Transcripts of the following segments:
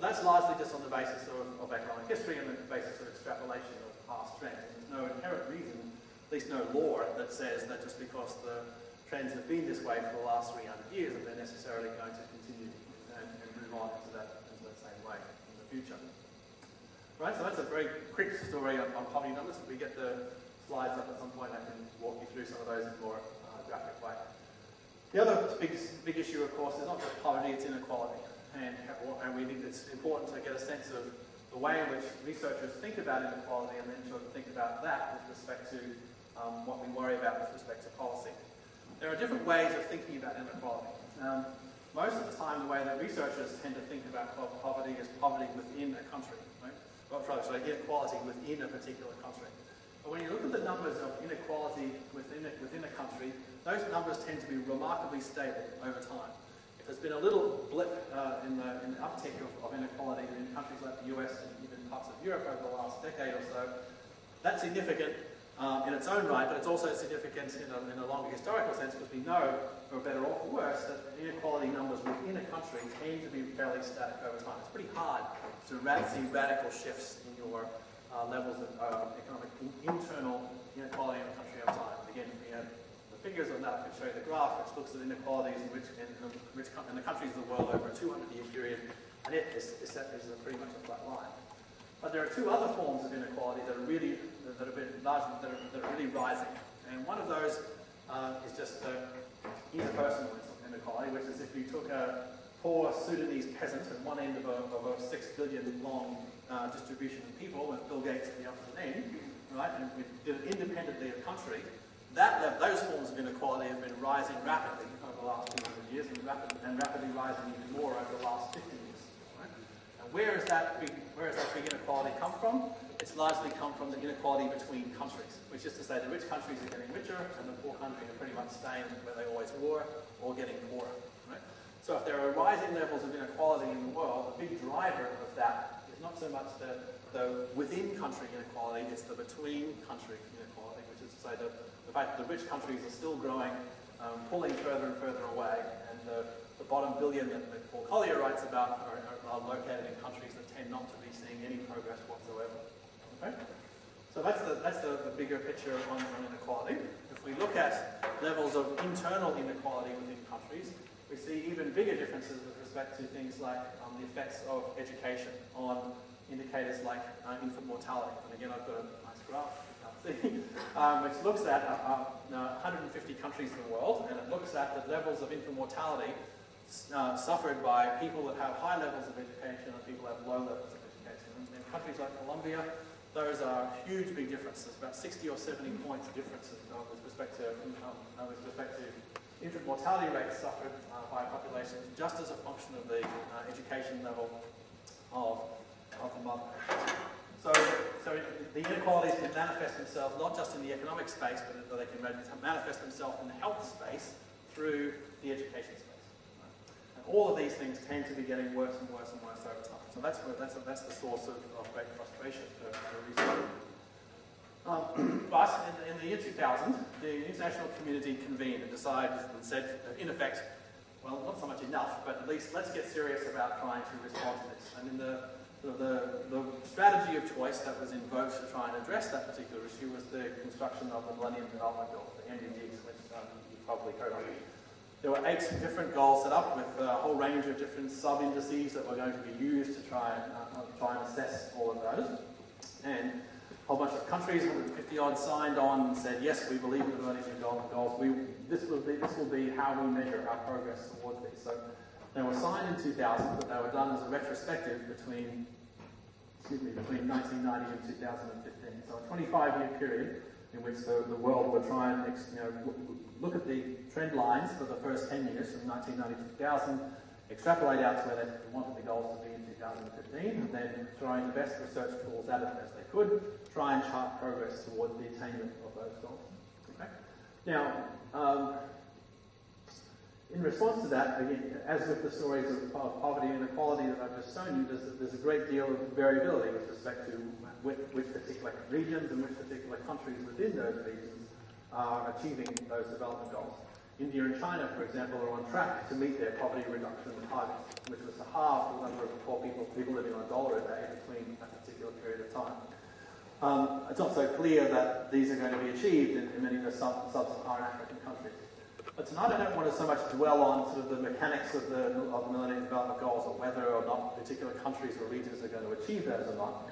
But that's largely just on the basis of economic history and the basis of extrapolation of past trends. There's no inherent reason, at least no law, that says that just because the trends have been this way for the last 300 years that they're necessarily going to continue and move on into that same way in the future. Right, so that's a very quick story on poverty numbers. If we get the slides up at some point, I can walk you through some of those in more graphic way. The other big issue, of course, is not just poverty, it's inequality. And we think it's important to get a sense of the way in which researchers think about inequality and then sort of think about that with respect to what we worry about with respect to policy. There are different ways of thinking about inequality. Most of the time, the way that researchers tend to think about poverty is poverty within a country, right? Well, sorry, inequality within a particular country. But when you look at the numbers of inequality within a country, those numbers tend to be remarkably stable over time. If there's been a little blip in the uptick of inequality in countries like the US and even parts of Europe over the last decade or so, that's significant in its own right, but it's also significant in a longer historical sense because we know, for better or for worse, that inequality numbers within a country tend to be fairly static over time. It's pretty hard to see radical shifts in your levels of economic internal inequality in a country over time. Again, if we had the figures on that, I could show you the graph, which looks at inequalities in the countries of the world over a 200-year period, and it is pretty much a flat line. But there are two other forms of inequality that are really rising, and one of those is just interpersonal inequality, which is if you took a poor Sudanese peasant at one end of a 6 billion long distribution of people, with Bill Gates at the other end, right, and we did it independently of country, those forms of inequality have been rising rapidly over the last 200 years and rapidly rising even more over the last 50 years. Right? And where has that big inequality come from? It's largely come from the inequality between countries, which is to say the rich countries are getting richer and the poor countries are pretty much staying where they always were or getting poorer. Right? So if there are rising levels of inequality in the world, the big driver of that is not so much the within country inequality, it's the between country inequality, which is to say the fact that the rich countries are still growing, pulling further and further away, and the bottom billion that Paul Collier writes about are located in countries that tend not to be seeing any progress whatsoever. Okay? So that's the bigger picture on inequality. If we look at levels of internal inequality within countries, we see even bigger differences with respect to things like the effects of education on indicators like infant mortality. And again, I've got a nice graph, which looks at 150 countries in the world, and it looks at the levels of infant mortality suffered by people that have high levels of education and people that have low levels of education. In countries like Colombia, those are huge big differences, about 60 or 70 points differences with respect to infant mortality rates suffered by populations just as a function of the education level of the mother. So the inequalities can manifest themselves not just in the economic space, but they can manifest themselves in the health space through the education space. Right? And all of these things tend to be getting worse and worse and worse over time. So that's the source of great frustration for research. But in the year 2000, the international community convened and decided and said, in effect, well, not so much enough, but at least let's get serious about trying to respond to this. And in the strategy of choice that was invoked to try and address that particular issue was the construction of the Millennium Development Goals, the MDGs, which you've probably heard of. There were 8 different goals set up with a whole range of different sub-indices that were going to be used to try and assess all of those. And a whole bunch of countries, 150 odd, signed on and said, yes, we believe in the Millennium Development Goals. This will be how we measure our progress towards these. So they were signed in 2000, but they were done as a retrospective between 1990 and 2015. So a 25-year period in which the world would try and look at the trend lines for the first 10 years, from 1990 to 2000, extrapolate out to where they wanted the goals to be in 2015, and then throwing the best research tools at it as they could, try and chart progress towards the attainment of those goals. Okay? Now, in response to that, again, as with the stories of poverty and inequality that I've just shown you, there's a great deal of variability with respect to which particular regions and which particular countries within those regions are achieving those development goals. India and China, for example, are on track to meet their poverty reduction targets, which was to halve the number of poor people living on $1 a day between that particular period of time. It's not so clear that these are going to be achieved in many of the sub-Saharan African countries. But tonight I don't want to so much dwell on sort of the mechanics of the Millennium Development Goals, or whether or not particular countries or regions are going to achieve those or not.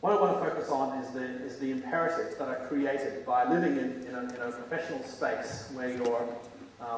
What I want to focus on is the imperatives that are created by living in a professional space where your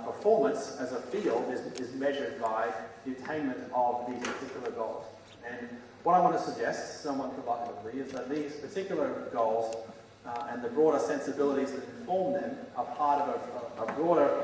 performance as a field is measured by the attainment of these particular goals. And what I want to suggest, somewhat provocatively, is that these particular goals and the broader sensibilities that inform them are part of a broader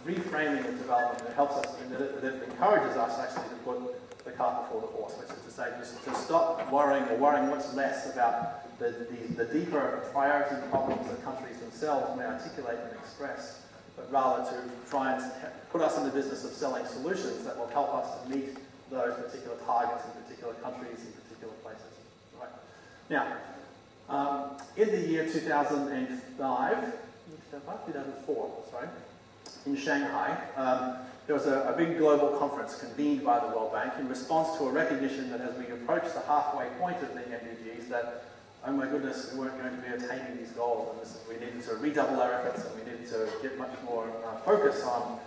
reframing of development that helps us, and that encourages us actually to put the cart before the horse, which is to say just to stop worrying much less about the deeper priority problems that countries themselves may articulate and express, but rather to try and put us in the business of selling solutions that will help us to meet those particular targets in particular countries, in particular places. Right. Now, in the year 2004, in Shanghai, there was a big global conference convened by the World Bank in response to a recognition that as we approach the halfway point of the MDGs, that, oh my goodness, we weren't going to be attaining these goals, and we needed to redouble our efforts, and we needed to get much more focus on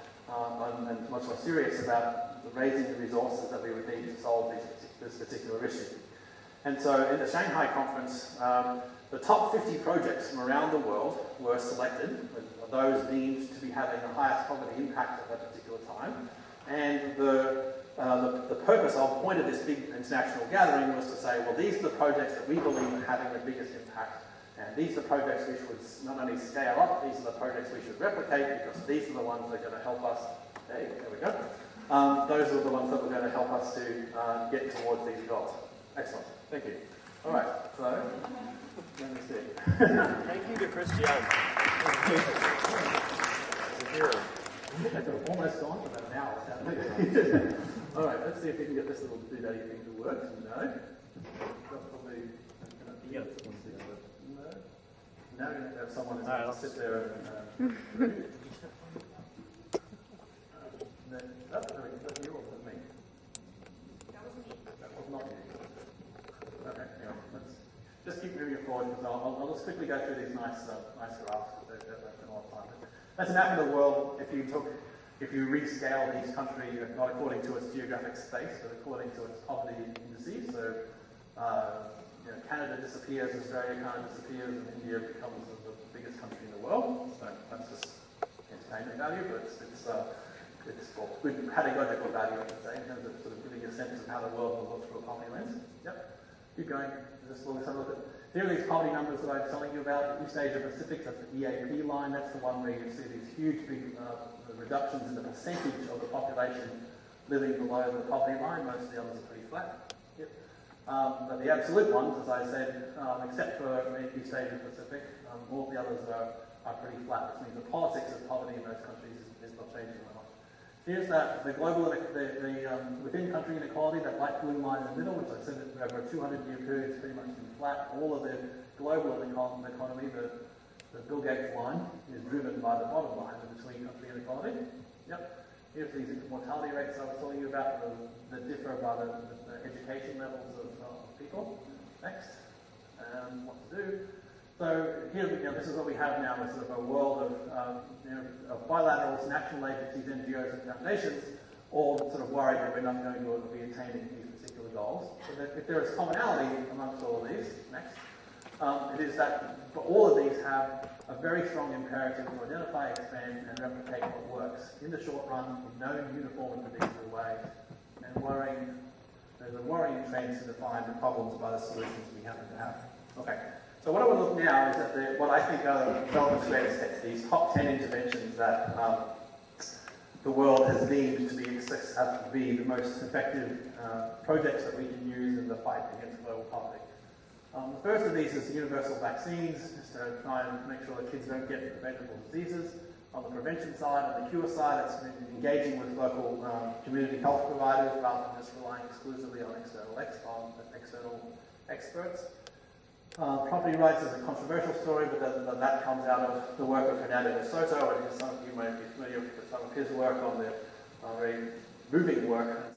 and much more serious about raising the resources that we would need to solve this particular issue. And so in the Shanghai conference, the top 50 projects from around the world were selected, those deemed to be having the highest poverty impact at that particular time. And the purpose or point of this big international gathering was to say, well, these are the projects that we believe are having the biggest impact. And these are the projects we should not only scale up, these are the projects we should replicate, because these are the ones that are going to help us. There we go. Those are the ones that are going to help us to get towards these goals. Excellent. Thank you. All right. So, let me see. Thank you to Christian. I've almost gone for about an hour. All right. Let's see if we can get this little doodaddy thing to work. No. Probably. No. Now we're going to have someone who's going to sit there and. That's very good. You or was it me? That was me. That was not you. Okay, anyway, let's just keep moving forward, because I'll just quickly go through these nice graphs. They've been a lot of time. That's a map of the world. If you rescale these countries, not according to its geographic space, but according to its poverty indices. So, Canada disappears, Australia kind of disappears, and India becomes the biggest country in the world. So that's just entertainment value, but it's good pedagogical value, I would say, in terms of sort of giving you a sense of how the world will look through a poverty lens. Yep. Keep going. Just have a look at. Here are these poverty numbers that I was telling you about. East Asia Pacific, that's the EAP line. That's the one where you see these huge big reductions in the percentage of the population living below the poverty line. Most of the others are pretty flat. Yep. But the absolute ones, as I said, except for East Asia Pacific, all the others are pretty flat, which means the politics of poverty in those countries is not changing that much. Here's the global, within country inequality, that light blue line in the middle, which I said over a 200-year period has pretty much been flat. All of the global economy, the Bill Gates line, is driven by the bottom line, the between country inequality. Yep. Here's these mortality rates I was telling you about that differ by the education levels of people. Next. What to do. So here, this is what we have now, is sort of a world of bilaterals, national agencies, NGOs, and foundations, all sort of worried that we're not going to be attaining these particular goals. So that if there is commonality amongst all of these, next, it is that all of these have a very strong imperative to identify, expand, and replicate what works in the short run in no uniform and predictable way, and there's a worrying trend to define the problems by the solutions we happen to have. Okay. So what I want to look now is at what I think are the development sets, these top 10 interventions that the world has deemed to be the most effective projects that we can use in the fight against global poverty. The first of these is universal vaccines, just to try and make sure that kids don't get preventable diseases. On the prevention side, on the cure side, it's engaging with local community health providers rather than just relying exclusively on external experts. Property rights is a controversial story, but that comes out of the work of Fernando de Soto, and some of you might be familiar with some of his work on the very moving work